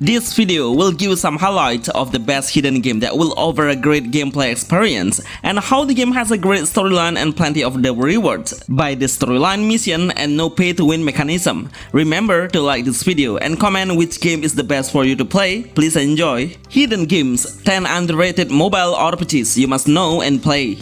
This video will give you some highlights of the best hidden game that will offer a great gameplay experience and how the game has a great storyline and plenty of the rewards by the storyline mission and no pay to win mechanism. Remember to like this video and comment which game is the best for you to play. Please enjoy. Hidden games, 10 underrated mobile RPGs you must know and play.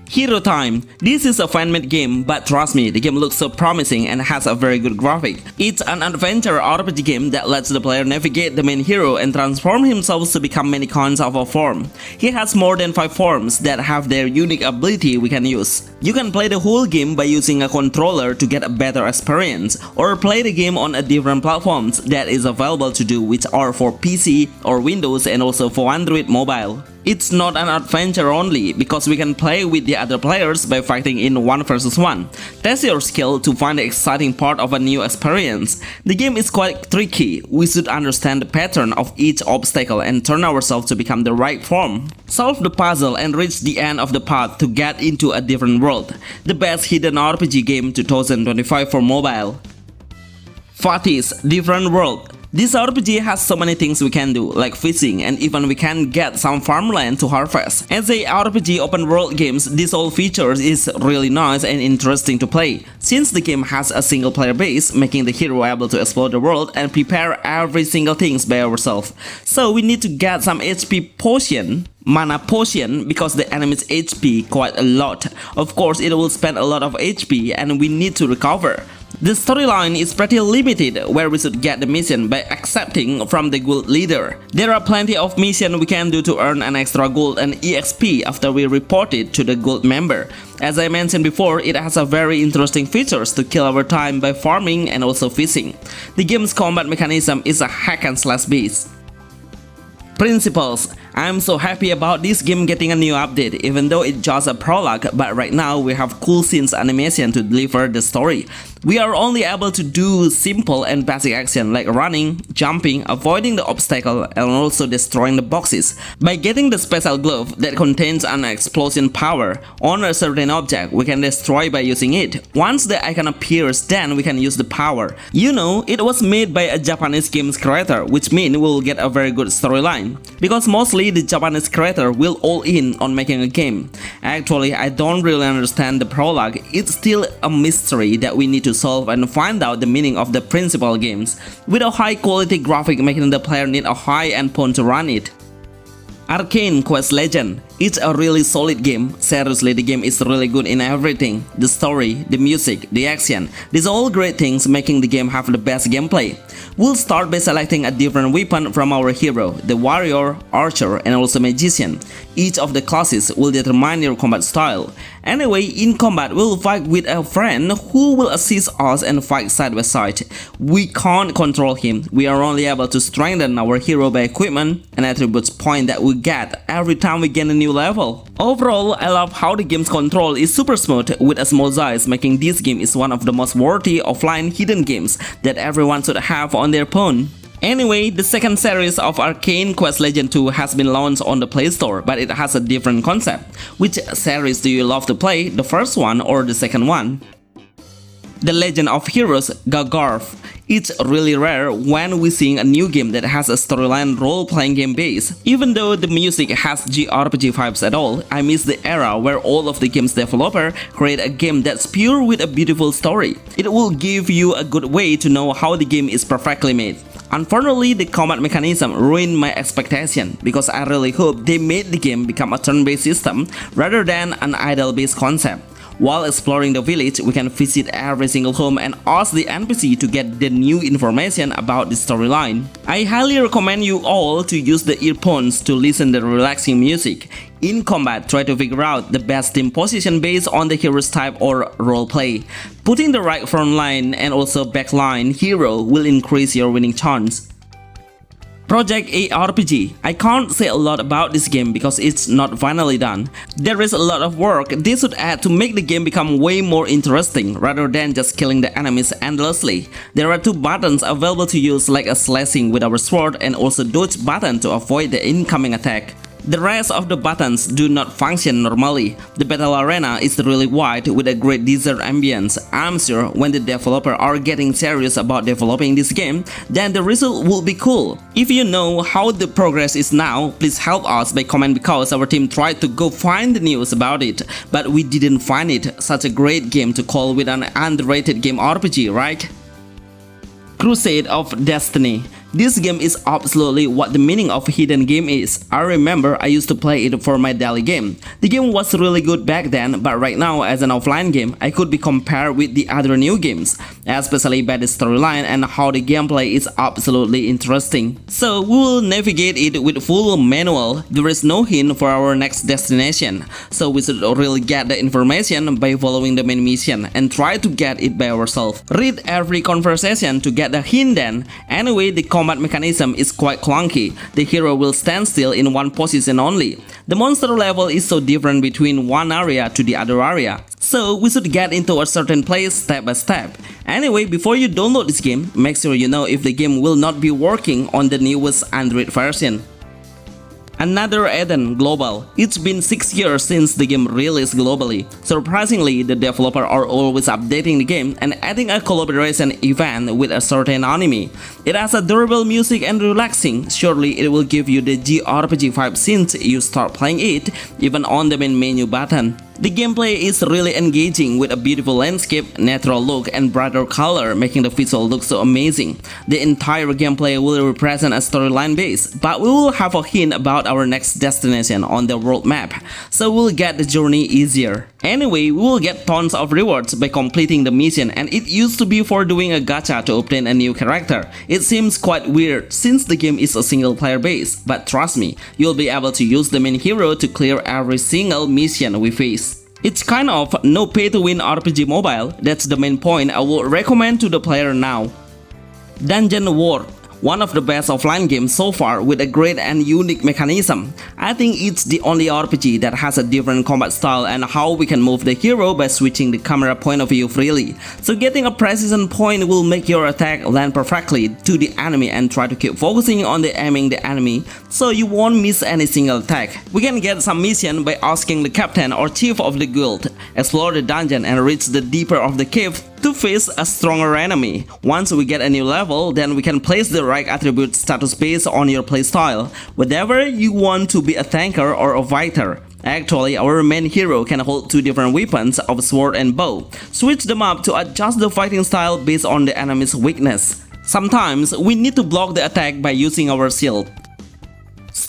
Hero Time. This is a fan-made game, but trust me, the game looks so promising and has a very good graphic. It's an adventure RPG game that lets the player navigate the main hero and transform himself to become many kinds of a form. He has more than 5 forms that have their unique ability we can use. You can play the whole game by using a controller to get a better experience, or play the game on a different platforms that is available to do, which are for PC or Windows and also for Android mobile. It's not an adventure only, because we can play with the other players by fighting in 1 versus 1. Test your skill to find the exciting part of a new experience. The game is quite tricky. We should understand the pattern of each obstacle and turn ourselves to become the right form. Solve the puzzle and reach the end of the path to get into a different world. The best hidden RPG game 2025 for mobile. Faty's Different World. This RPG has so many things we can do, like fishing, and even we can get some farmland to harvest. As a RPG open world games, this all features is really nice and interesting to play, since the game has a single player base, making the hero able to explore the world and prepare every single things by ourselves. So we need to get some HP potion, mana potion, because the enemy's HP quite a lot. Of course, it will spend a lot of HP and we need to recover. The storyline is pretty limited, where we should get the mission by accepting from the guild leader. There are plenty of missions we can do to earn an extra gold and EXP after we report it to the guild member. As I mentioned before, it has a very interesting features to kill our time by farming and also fishing. The game's combat mechanism is a hack and slash base. Principles. I'm so happy about this game getting a new update, even though it's just a prologue, but right now we have cool scenes animation to deliver the story. We are only able to do simple and basic action like running, jumping, avoiding the obstacle, and also destroying the boxes. By getting the special glove that contains an explosion power on a certain object, we can destroy by using it. Once the icon appears, then we can use the power. You know, it was made by a Japanese games creator, which means we'll get a very good storyline, because mostly the Japanese creator will all in on making a game. Actually, I don't really understand the prologue. It's still a mystery that we need to solve and find out the meaning of the principal games, with a high quality graphic making the player need a high-end phone to run it. Arcane Quest Legend. It's a really solid game. Seriously, the game is really good in everything. The story, the music, the action. These are all great things making the game have the best gameplay. We'll start by selecting a different weapon from our hero, the warrior, archer, and also magician. Each of the classes will determine your combat style. Anyway, in combat, we'll fight with a friend who will assist us and fight side by side. We can't control him. We are only able to strengthen our hero by equipment and attributes point that we get every time we gain a new level. Overall, I love how the game's control is super smooth with a small size, making this game is one of the most worthy offline hidden games that everyone should have on their phone. Anyway, the second series of Arcane Quest Legend 2 has been launched on the Play Store, but it has a different concept. Which series do you love to play, the first one or the second one? The Legend of Heroes Gagharv. It's really rare when we see a new game that has a storyline role-playing game base. Even though the music has JRPG vibes at all, I miss the era where all of the game's developer create a game that's pure with a beautiful story. It will give you a good way to know how the game is perfectly made. Unfortunately, the combat mechanism ruined my expectation, because I really hope they made the game become a turn-based system rather than an idle-based concept. While exploring the village, we can visit every single home and ask the NPC to get the new information about the storyline. I highly recommend you all to use the earphones to listen to the relaxing music. In combat, try to figure out the best team position based on the hero's type or roleplay. Putting the right front line and also back line hero will increase your winning chance. Project ARPG. I can't say a lot about this game because it's not finally done. There is a lot of work they should add to make the game become way more interesting rather than just killing the enemies endlessly. There are 2 buttons available to use, like a slashing with our sword and also dodge button to avoid the incoming attack. The rest of the buttons do not function normally. The battle arena is really wide with a great desert ambience. I'm sure when the developers are getting serious about developing this game, then the result will be cool. If you know how the progress is now, please help us by comment, because our team tried to go find the news about it, but we didn't find it. Such a great game to call with an underrated game RPG, right? Crusade of Destiny. This game is absolutely what the meaning of hidden game is. I remember I used to play it for my daily game. The game was really good back then, but right now as an offline game, I could be compared with the other new games, especially by the storyline and how the gameplay is absolutely interesting. So we will navigate it with full manual. There is no hint for our next destination, so we should really get the information by following the main mission and try to get it by ourselves. Read every conversation to get the hint then. Anyway, the combat mechanism is quite clunky. The hero will stand still in one position only. The monster level is so different between one area to the other area, so we should get into a certain place step by step. Anyway, before you download this game, make sure you know if the game will not be working on the newest Android version. Another add-on, Globlal. It's been 6 years since the game released globally. Surprisingly, the developers are always updating the game and adding a collaboration event with a certain anime. It has adorable music and relaxing. Surely it will give you the JRPG vibe since you start playing it, even on the main menu button. The gameplay is really engaging with a beautiful landscape, natural look, and brighter color, making the visual look so amazing. The entire gameplay will represent a storyline base, but we will have a hint about our next destination on the world map, so we'll get the journey easier. Anyway, we will get tons of rewards by completing the mission, and it used to be for doing a gacha to obtain a new character. It seems quite weird since the game is a single player base, but trust me, you'll be able to use the main hero to clear every single mission we face. It's kind of no pay-to-win RPG mobile. That's the main point I would recommend to the player now. Dungeon World. One of the best offline games so far with a great and unique mechanism. I think it's the only RPG that has a different combat style and how we can move the hero by switching the camera point of view freely. So getting a precision point will make your attack land perfectly to the enemy, and try to keep focusing on the aiming the enemy so you won't miss any single attack. We can get some mission by asking the captain or chief of the guild, explore the dungeon and reach the deeper of the cave to face a stronger enemy. Once we get a new level, then we can place the right attribute status based on your playstyle, whether you want to be a tanker or a fighter. Actually, our main hero can hold two different weapons of sword and bow. Switch them up to adjust the fighting style based on the enemy's weakness. Sometimes we need to block the attack by using our shield.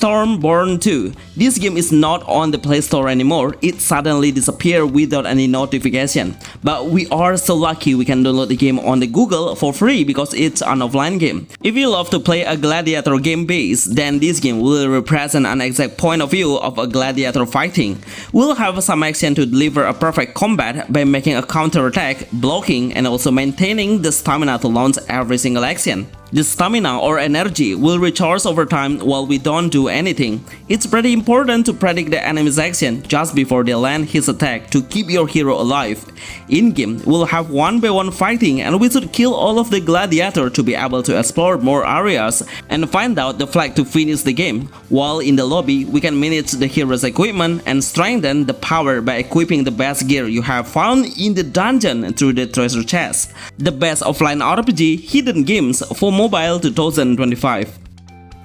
Borne 2. This game is not on the Play Store anymore. It suddenly disappeared without any notification. But we are so lucky we can download the game on the Google for free because it's an offline game. If you love to play a gladiator game base, then this game will represent an exact point of view of a gladiator fighting. We'll have some action to deliver a perfect combat by making a counter attack, blocking, and also maintaining the stamina to launch every single action. The stamina or energy will recharge over time while we don't do anything. It's pretty important to predict the enemy's action just before they land his attack to keep your hero alive. In-game, we'll have 1-by-1 fighting, and we should kill all of the gladiators to be able to explore more areas and find out the flag to finish the game. While in the lobby, we can manage the hero's equipment and strengthen the power by equipping the best gear you have found in the dungeon through the treasure chest. The best offline RPG hidden games for Mobile 2025.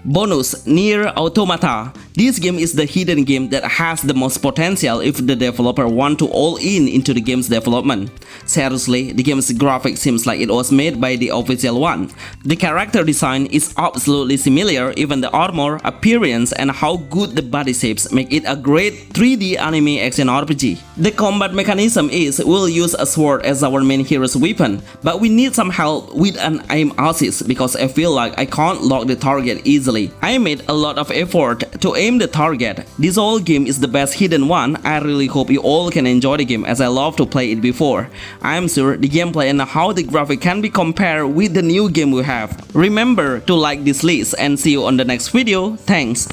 Bonus, Nier Automata. This game is the hidden game that has the most potential if the developer want to all in into the game's development. Seriously, the game's graphic seems like it was made by the official one. The character design is absolutely similar, even the armor, appearance, and how good the body shapes make it a great 3D anime action RPG. The combat mechanism is we'll use a sword as our main hero's weapon, but we need some help with an aim assist because I feel like I can't lock the target easily. I made a lot of effort to aim the target. This whole game is the best hidden one. I really hope you all can enjoy the game as I love to play it before. I'm sure the gameplay and how the graphic can be compared with the new game we have. Remember to like this list and see you on the next video. Thanks.